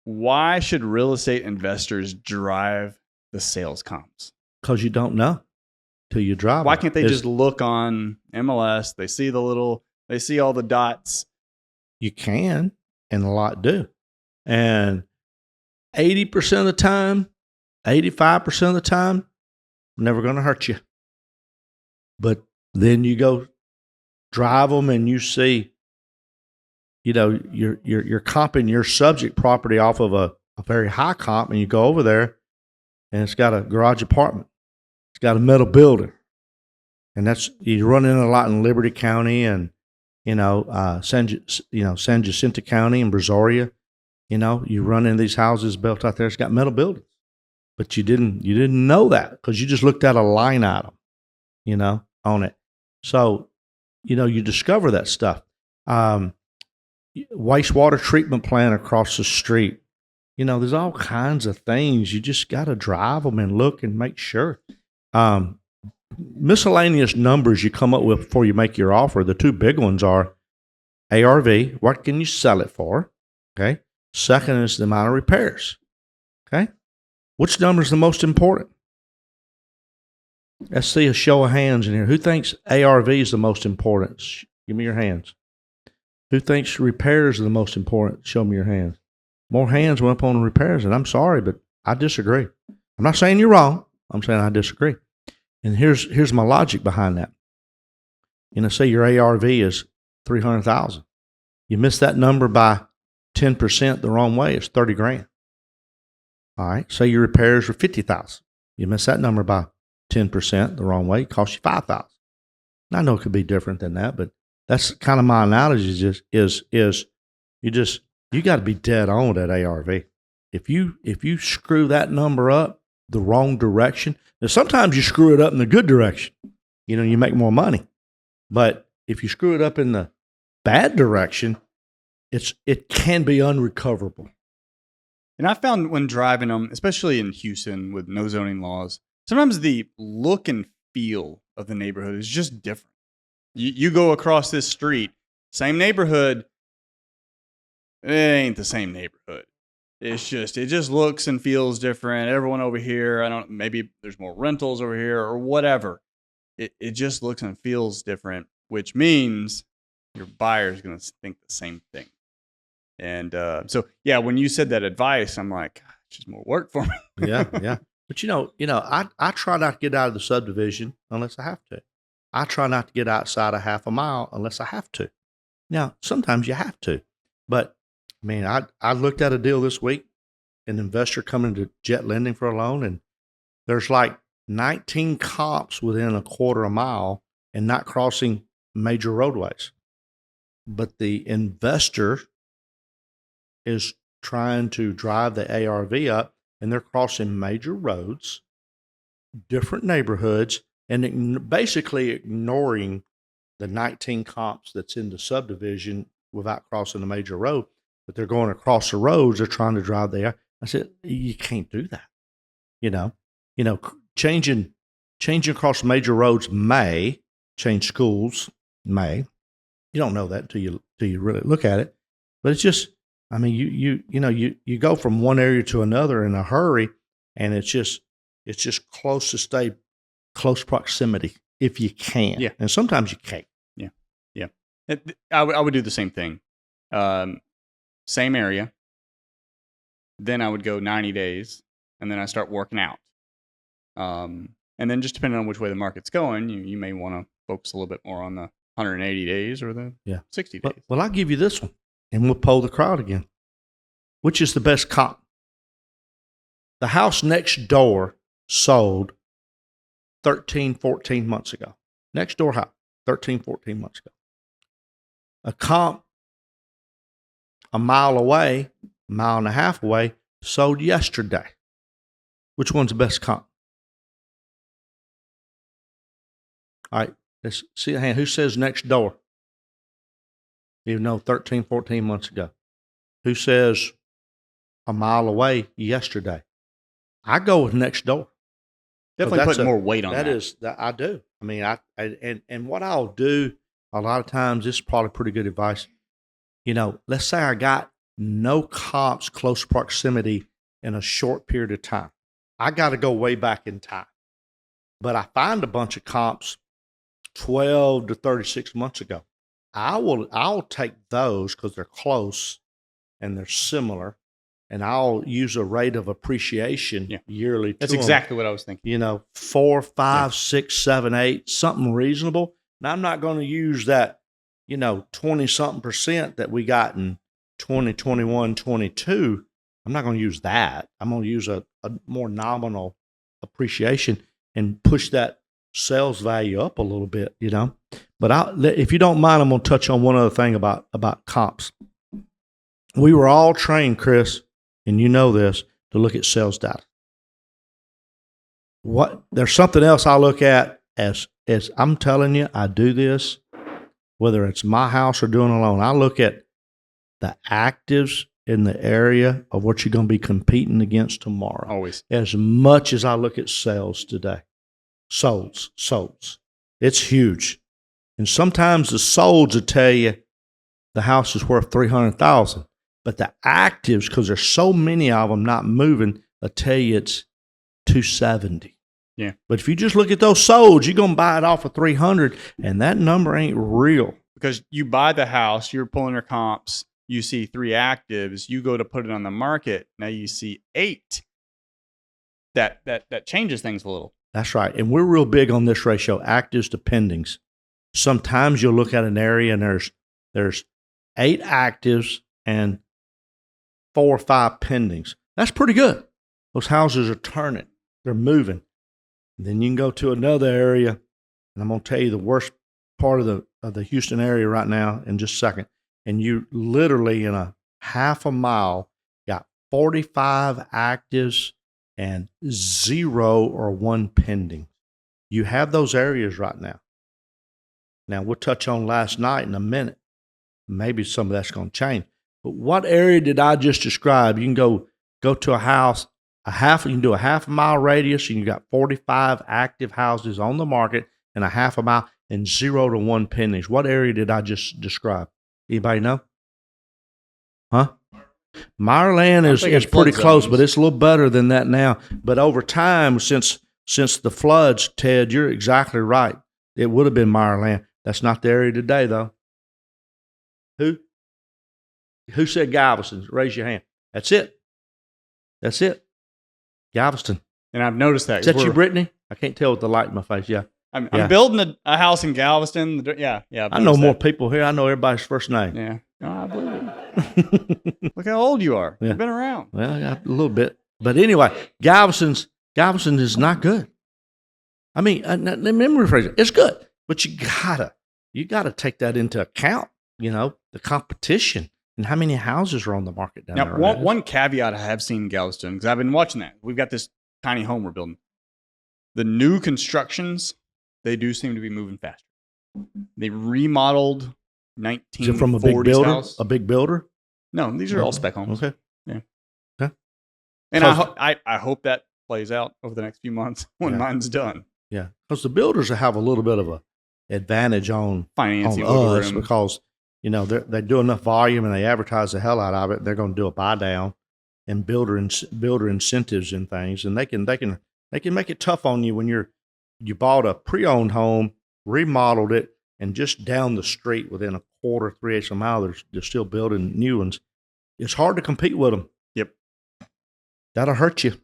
why should real estate investors drive the sales comps? Because you don't know till you drive. Why can't they just look on MLS? They see they see all the dots. You can, and a lot do. And 80% of the time, 85% of the time, never going to hurt you. But then you go drive them and you see, you're comping your subject property off of a very high comp, and you go over there and it's got a garage apartment. It's got a metal building. And you run in a lot in Liberty County and, San Jacinto County and Brazoria. You run in these houses built out there. It's got metal buildings, but you didn't know that because you just looked at a line item, on it. So, you discover that stuff. Wastewater treatment plant across the street. There's all kinds of things. You just got to drive them and look and make sure. Miscellaneous numbers you come up with before you make your offer. The two big ones are ARV, what can you sell it for? Okay. Second is the amount of repairs. Okay. Which number is the most important? Let's see a show of hands in here. Who thinks ARV is the most important? Give me your hands. Who thinks repairs are the most important? Show me your hands. More hands went up on the repairs, and I'm sorry, but I disagree. I'm not saying you're wrong. I'm saying I disagree. And here's my logic behind that. Say your ARV is $300,000. You miss that number by 10% the wrong way, it's $30,000. All right. Say your repairs are $50,000. You miss that number by 10% the wrong way, it costs you $5,000. I know it could be different than that, but that's kind of my analogy. Is you got to be dead on at ARV. If you screw that number up the wrong direction, now sometimes you screw it up in the good direction. You make more money. But if you screw it up in the bad direction, it can be unrecoverable. And I found when driving them, especially in Houston with no zoning laws, sometimes the look and feel of the neighborhood is just different. You go across this street, same neighborhood, it ain't the same neighborhood. It just looks and feels different. Everyone over here, maybe there's more rentals over here or whatever. It just looks and feels different, which means your buyer is going to think the same thing. And so, when you said that advice, I'm like, it's just more work for me. Yeah. But I try not to get out of the subdivision unless I have to. I try not to get outside a half a mile unless I have to. Now, sometimes you have to, but I looked at a deal this week, an investor coming to Jet Lending for a loan, and there's like 19 comps within a quarter a mile and not crossing major roadways. But the investor is trying to drive the ARV up, and they're crossing major roads, different neighborhoods, and basically ignoring the 19 comps that's in the subdivision without crossing a major road. But they're going across the roads. They're trying to drive there. I said, you can't do that. Changing across major roads may change schools. May. You don't know that until you really look at it. But it's just, you go from one area to another in a hurry, and it's just close to stay close proximity if you can. Yeah. And sometimes you can't. Yeah. I would do the same thing. Same area. Then I would go 90 days, and then I start working out. And then just depending on which way the market's going, you may want to focus a little bit more on the 180 days or the 60 days. Well, I'll give you this one, and we'll poll the crowd again. Which is the best comp? The house next door sold 13, 14 months ago. Next door house, 13, 14 months ago. A comp a mile away, a mile and a half away, sold yesterday. Which one's the best comp? All right, let's see the hand. Who says next door? Even though 13, 14 months ago. Who says a mile away yesterday? I go with next door. Definitely putting more weight on that. I do. And what I'll do a lot of times, this is probably pretty good advice. Let's say I got no comps close proximity in a short period of time. I got to go way back in time. But I find a bunch of comps 12 to 36 months ago. I'll take those because they're close and they're similar, and I'll use a rate of appreciation yearly. That's exactly what I was thinking. 4, 5, 6, 7, 8, something reasonable. Now I'm not going to use that, 20-something% that we got in 2021, 22. I'm not going to use that. I'm going to use a more nominal appreciation and push that sales value up a little bit, But if you don't mind, I'm going to touch on one other thing about comps. We were all trained, Chris, and you know this, to look at sales data. There's something else I look at as I'm telling you, I do this, whether it's my house or doing a loan. I look at the actives in the area of what you're going to be competing against tomorrow. Always. As much as I look at sales today. Solds. It's huge. And sometimes the solds will tell you the house is worth $300,000. But the actives, because there's so many of them not moving, will tell you it's $270. Yeah. But if you just look at those solds, you're going to buy it off of $300, and that number ain't real. Because you buy the house, you're pulling your comps, you see 3 actives, you go to put it on the market, now you see 8. That changes things a little. That's right. And we're real big on this ratio, actives to pendings. Sometimes you'll look at an area and there's 8 actives and 4 or 5 pendings. That's pretty good. Those houses are turning. They're moving. And then you can go to another area, and I'm going to tell you the worst part of the Houston area right now in just a second. And you literally in a half a mile got 45 actives and 0 or 1 pending. You have those areas right now. Now, we'll touch on last night in a minute. Maybe some of that's going to change. But what area did I just describe? You can go to a house, you can do a half a mile radius, and you got 45 active houses on the market in a half a mile and 0 to 1 pendings. What area did I just describe? Anybody know? Huh? Meyerland is pretty close, but it's a little better than that now. But over time, since the floods, Ted, you're exactly right. It would have been Meyerland. That's not the area today, though. Who said Galveston? Raise your hand. That's it. Galveston. And I've noticed that. Is that you, Brittany? I can't tell with the light in my face. Yeah. I'm building a house in Galveston. Yeah. I know more people here. I know everybody's first name. Yeah. No, I believe it. Look how old you are. Yeah. You've been around. Well, yeah, a little bit. But anyway, Galveston is not good. I mean, let me rephrase it. It's good, but you gotta take that into account. The competition and how many houses are on the market down there. Now, one caveat I have seen in Galveston, because I've been watching that. We've got this tiny home we're building. The new constructions, they do seem to be moving faster. They remodeled 1940s Is it from a big builder? House. A big builder? No, these are all spec homes. Okay. Yeah. Okay. And I hope that plays out over the next few months when mine's done. Yeah, because the builders have a little bit of a advantage on financing us because they do enough volume and they advertise the hell out of it. They're going to do a buy down and builder incentives and things, and they can make it tough on you when you bought a pre-owned home, remodeled it, and just down the street within a quarter, 3/8 of a mile, they're still building new ones. It's hard to compete with them. Yep. That'll hurt you.